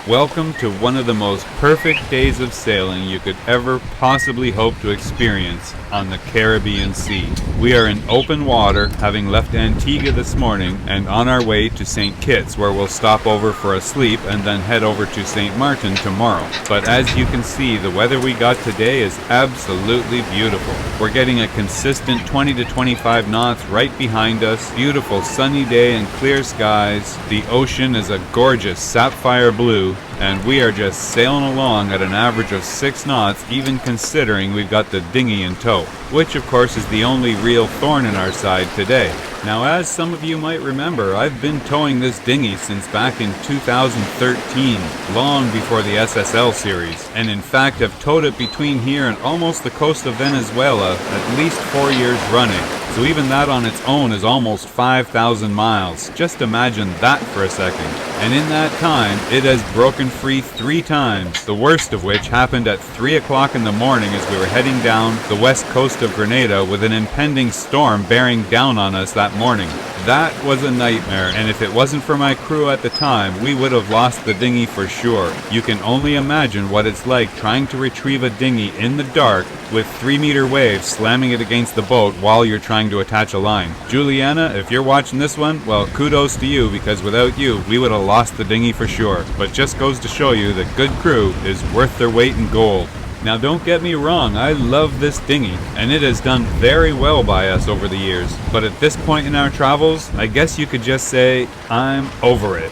Welcome to one of the most perfect days of sailing you could ever possibly hope to experience on the Caribbean Sea. We are in open water, having left Antigua this morning and on our way to St. Kitts, where we'll stop over for a sleep and then head over to St. Maarten tomorrow. But as you can see, the weather we got today is absolutely beautiful. We're getting a consistent 20 to 25 knots right behind us, beautiful sunny day and clear skies. The ocean is a gorgeous sapphire blue, and we are just sailing along at an average of 6 knots, even considering we've got the dinghy in tow, which of course is the only real thorn in our side today. Now, as some of you might remember, I've been towing this dinghy since back in 2013, long before the SSL series, and in fact have towed it between here and almost the coast of Venezuela at least 4 years running. So even that on its own is almost 5,000 miles. Just imagine that for a second. And in that time, it has broken free 3 times, the worst of which happened at 3 o'clock in the morning as we were heading down the west coast of Grenada with an impending storm bearing down on us that morning. That was a nightmare, and if it wasn't for my crew at the time, we would have lost the dinghy for sure. You can only imagine what it's like trying to retrieve a dinghy in the dark with 3-meter waves slamming it against the boat while you're trying to attach a line. Juliana, if you're watching this one, well, kudos to you, because without you, we would have lost the dinghy for sure. But just goes to show you that good crew is worth their weight in gold. Now don't get me wrong, I love this dinghy, and it has done very well by us over the years. But at this point in our travels, I guess you could just say, I'm over it.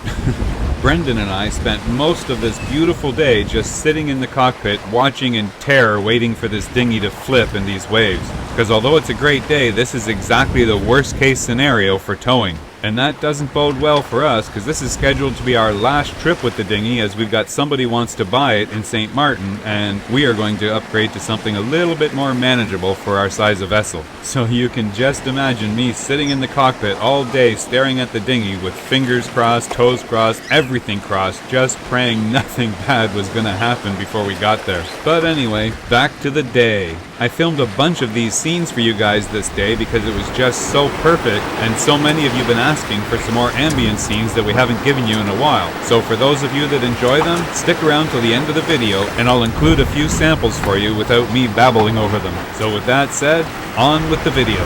Brendan and I spent most of this beautiful day just sitting in the cockpit, watching in terror, waiting for this dinghy to flip in these waves. Because although it's a great day, this is exactly the worst case scenario for towing. And that doesn't bode well for us, because this is scheduled to be our last trip with the dinghy, as we've got somebody wants to buy it in St. Maarten, and we are going to upgrade to something a little bit more manageable for our size of vessel. So you can just imagine me sitting in the cockpit all day staring at the dinghy with fingers crossed, toes crossed, everything crossed, just praying nothing bad was going to happen before we got there. But anyway, back to the day. I filmed a bunch of these scenes for you guys this day because it was just so perfect, and so many of you have been asking for some more ambient scenes that we haven't given you in a while. So for those of you that enjoy them, stick around till the end of the video and I'll include a few samples for you without me babbling over them. So with that said, on with the video.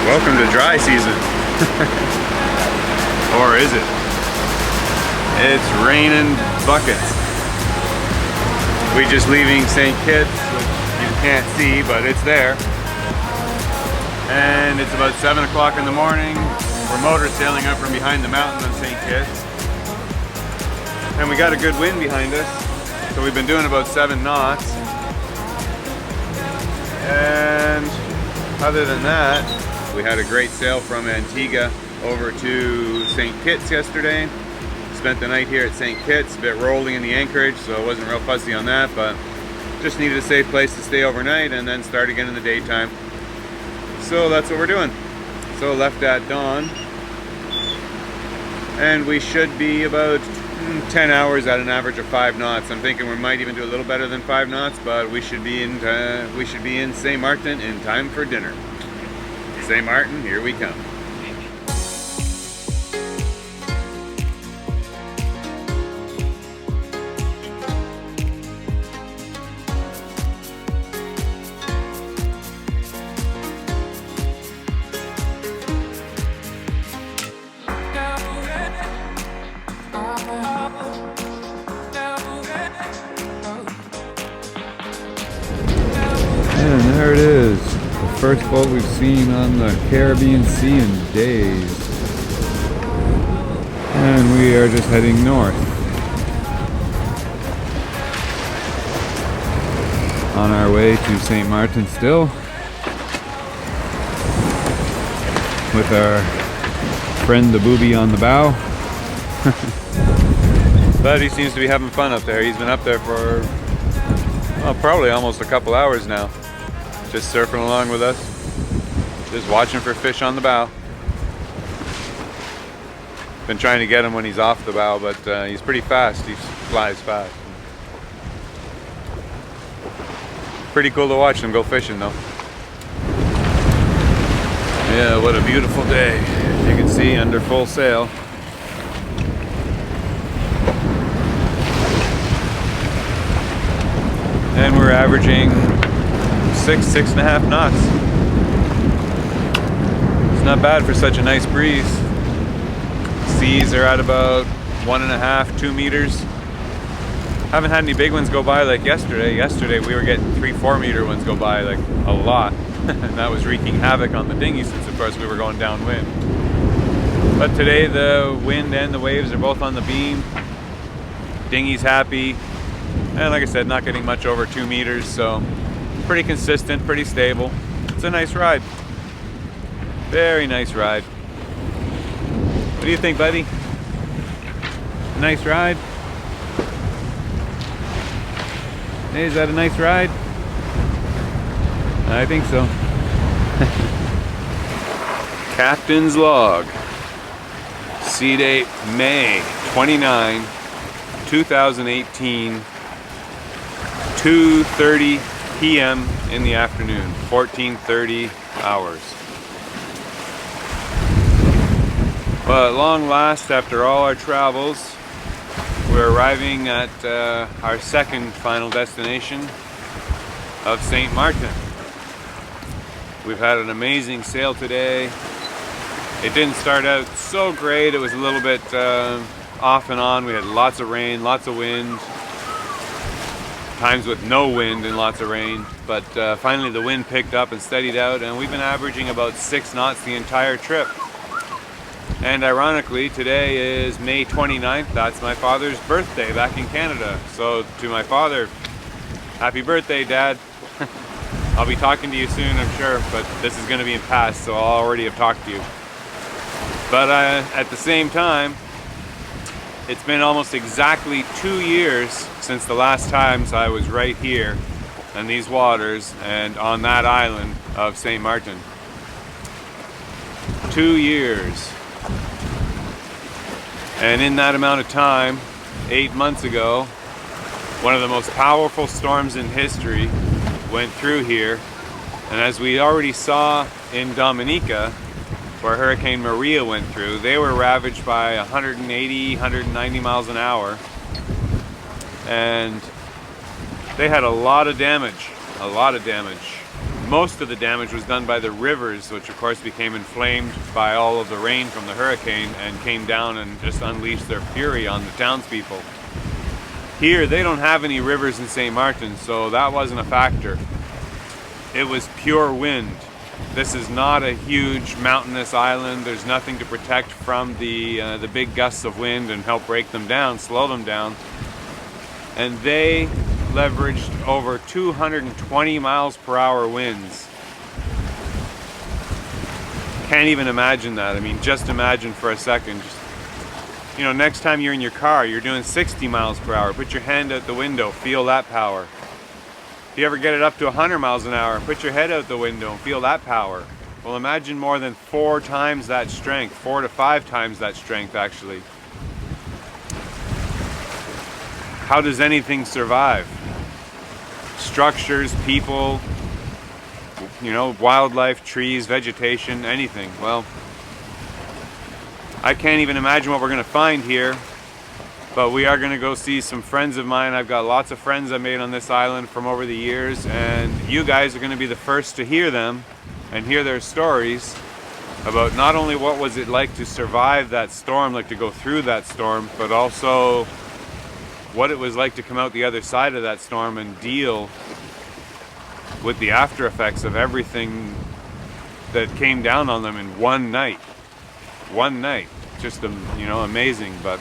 Welcome to dry season. Or is it? It's raining buckets. We just leaving St. Kitts, which you can't see, but it's there. And it's about 7 o'clock in the morning. We're motor sailing up from behind the mountain on St. Kitts. And we got a good wind behind us. So we've been doing about 7 knots. And other than that, we had a great sail from Antigua over to St. Kitts yesterday. Spent the night here at St. Kitts, a bit rolling in the anchorage, so I wasn't real fussy on that, but just needed a safe place to stay overnight and then start again in the daytime. So that's what we're doing. So left at dawn, and we should be about 10 hours at an average of 5 knots. I'm thinking we might even do a little better than 5 knots, but we should be in St. Maarten in time for dinner. St. Maarten, here we come. And there it is. First boat we've seen on the Caribbean Sea in days. And we are just heading north. On our way to St. Maarten still, with our friend the booby on the bow. But he seems to be having fun up there. He's been up there for, well, probably almost a couple hours now. Just surfing along with us. Just watching for fish on the bow. Been trying to get him when he's off the bow, but he's pretty fast. He flies fast. Pretty cool to watch him go fishing though. Yeah, what a beautiful day. You can see under full sail. And we're averaging 6.5 knots. It's not bad for such a nice breeze. Seas are at about 1.5, 2 meters. Haven't had any big ones go by like yesterday. Yesterday we were getting 3-4 meter ones go by like a lot. And that was wreaking havoc on the dinghy since of course we were going downwind. But today the wind and the waves are both on the beam. Dinghy's happy. And like I said, not getting much over 2 meters, so pretty consistent, pretty stable. It's a nice ride. Very nice ride. What do you think, buddy? Nice ride? Hey, is that a nice ride? I think so. Captain's log. Sea date May 29, 2018. 2:30 p.m. in the afternoon, 14:30 hours. But at long last, after all our travels, we're arriving at our second final destination of St. Maarten. We've had an amazing sail today. It didn't start out so great. It was a little bit off and on. We had lots of rain, lots of wind. Times with no wind and lots of rain, but finally the wind picked up and steadied out, and we've been averaging about 6 knots the entire trip. And ironically, today is May 29th. That's my father's birthday back in Canada. So to my father, happy birthday, Dad. I'll be talking to you soon, I'm sure, but this is going to be in past, so I'll already have talked to you. But at the same time, it's been almost exactly 2 years since the last times I was right here in these waters and on that island of St. Maarten. 2 years. And in that amount of time, 8 months ago, one of the most powerful storms in history went through here. And as we already saw in Dominica, where Hurricane Maria went through, they were ravaged by 180, 190 miles an hour. And they had a lot of damage, a lot of damage. Most of the damage was done by the rivers, which of course became inflamed by all of the rain from the hurricane and came down and just unleashed their fury on the townspeople. Here, they don't have any rivers in St. Maarten, so that wasn't a factor. It was pure wind. This is not a huge mountainous island. There's nothing to protect from the big gusts of wind and help break them down, slow them down. And they leveraged over 220 miles per hour winds. Can't even imagine that. I mean, just imagine for a second. Just, you know, next time you're in your car, you're doing 60 miles per hour. Put your hand out the window, feel that power. If you ever get it up to 100 miles an hour, put your head out the window and feel that power. Well, imagine more than 4 times that strength, 4 to 5 times that strength actually. How does anything survive? Structures, people, you know, wildlife, trees, vegetation, anything. Well, I can't even imagine what we're going to find here, but we are going to go see some friends of mine. I've got lots of friends I made on this island from over the years, and you guys are going to be the first to hear them and hear their stories about not only what was it like to survive that storm, like to go through that storm, but also what it was like to come out the other side of that storm and deal with the after effects of everything that came down on them in one night. One night. Just, you know, amazing. But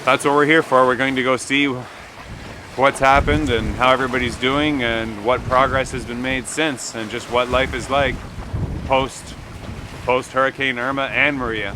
that's what we're here for. We're going to go see what's happened and how everybody's doing and what progress has been made since, and just what life is like post Hurricane Irma and Maria.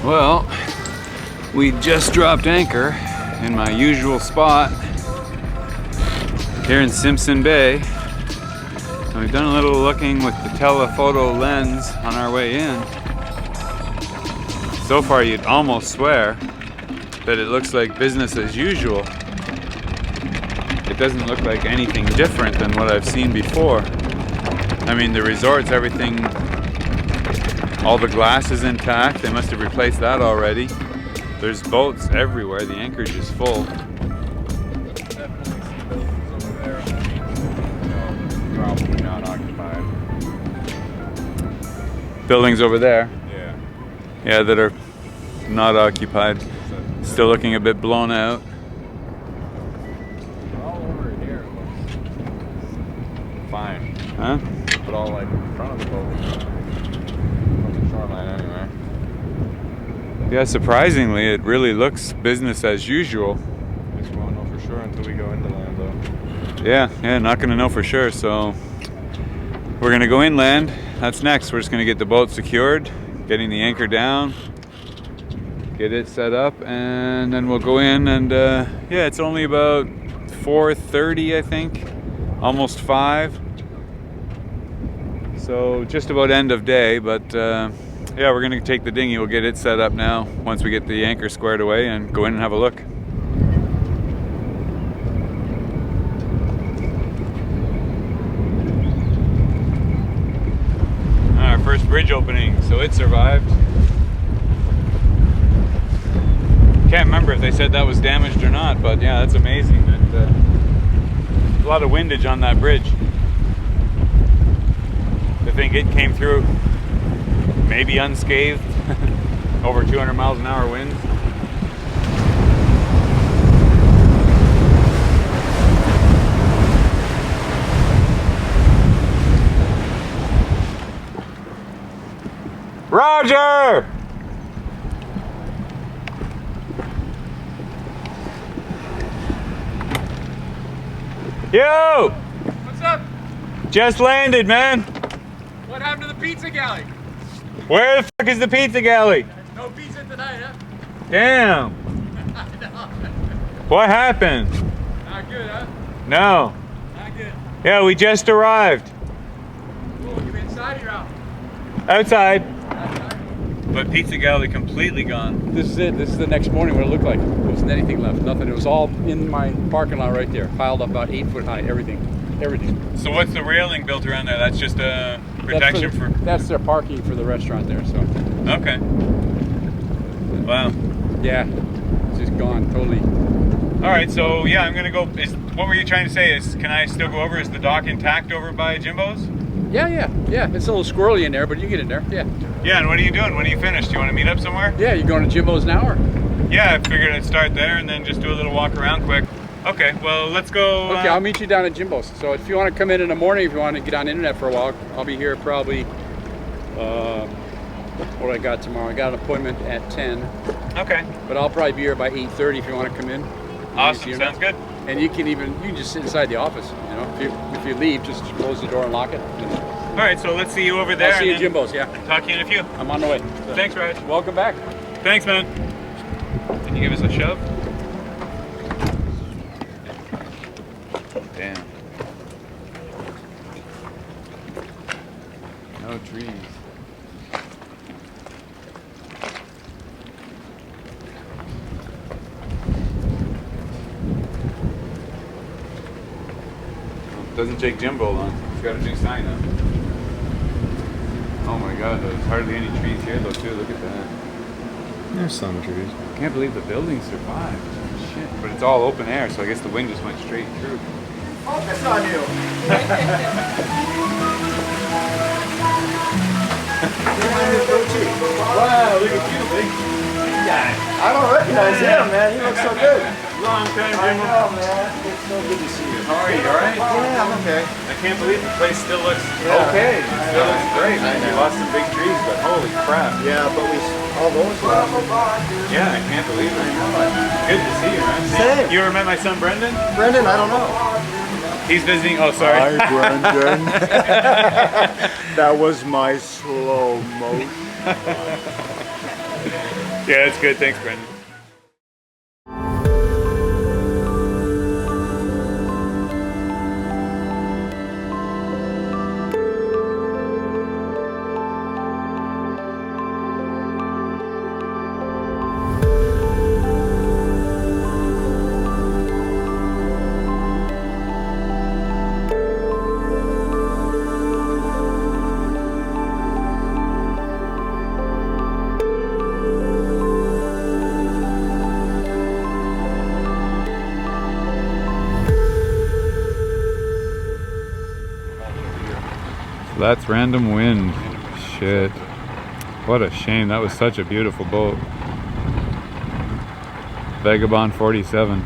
Well, we just dropped anchor in my usual spot here in Simpson Bay. And we've done a little looking with the telephoto lens on our way in. So far, you'd almost swear that it looks like business as usual. It doesn't look like anything different than what I've seen before. I mean, the resorts, everything, all the glass is intact. They must have replaced that already. There's boats everywhere. The anchorage is full. Definitely see buildings over there. Probably not occupied. Buildings over there. Yeah. Yeah, that are not occupied. Still looking a bit blown out. All over here looks fine. Huh? But all like in front of the boat. From the shoreline anyway. Yeah, surprisingly, it really looks business as usual. Guess we won't know for sure until we go into land though. Yeah, not gonna know for sure, so we're gonna go inland. That's next. We're just gonna get the boat secured, getting the anchor down, get it set up, and then we'll go in and yeah, it's only about 4:30, I think, almost 5. So just about end of day, but yeah, we're gonna take the dinghy. We'll get it set up now once we get the anchor squared away and go in and have a look. Our first bridge opening, so it survived. Can't remember if they said that was damaged or not, but yeah, that's amazing. That, a lot of windage on that bridge. I think it came through maybe unscathed. Over 200 miles an hour winds. Roger! Yo! What's up? Just landed, man. What happened to the pizza galley? Where the fuck is the pizza galley? No pizza tonight, huh? Damn. What happened? Not good, huh? No. Not good. Yeah, we just arrived. Cool, you inside or you're out? Outside. Outside. But pizza galley completely gone. This is it. This is the next morning what it looked like. There wasn't anything left. Nothing. It was all in my parking lot right there. Piled up about 8 foot high. Everything. So what's the railing built around there? That's just a protection for... That's their parking for the restaurant there. So. Okay. Wow. Yeah. It's just gone totally. All right. So yeah, I'm gonna go. What were you trying to say? Can I still go over? Is the dock intact over by Jimbo's? Yeah. It's a little squirrely in there, but you get in there. Yeah. Yeah. And what are you doing? When are you finished? Do you want to meet up somewhere? Yeah. You going to Jimbo's now or? Yeah. I figured I'd start there and then just do a little walk around quick. Okay. Well, let's go. Okay. I'll meet you down at Jimbo's. So if you want to come in the morning, if you want to get on the internet for a while, I'll be here probably. What do I got tomorrow? I got an appointment at 10. Okay. But I'll probably be here by 8:30 if you want to come in. Awesome. Sounds good. And you can just sit inside the office. You know, if you leave, just close the door and lock it. All right. So let's see you over there. I'll see you at Jimbo's. Yeah. Talk to you in a few. I'm on the way. So, Thanks, Raj. welcome back. Thanks, man. Can you give us a shove? Damn. No trees. Doesn't take Jimbo long. He's got a new sign up. Oh my god, there's hardly any trees here though too. Look at that. There's some trees. I can't believe the building survived. Shit. But it's all open air, so I guess the wind just went straight through. Focus on you. Wow, look at you, big guy. I don't recognize him, man. He looks so good. Long time, I Jimbo. know, man. It's so good to see you. How are you? All right? Yeah, I'm okay. I can't believe the place still looks Yeah. okay. It still looks great. I We know. lost some big trees, but holy crap. Yeah, but all those Yeah, I can't believe it. Good to see you, man. Same. You ever met my son Brendan? Brendan, I don't know. He's visiting. Oh, sorry. Brendan. That was my slow motion. Yeah, that's good. Thanks, Brendan. That's random wind. Shit. What a shame. That was such a beautiful boat. Vagabond 47.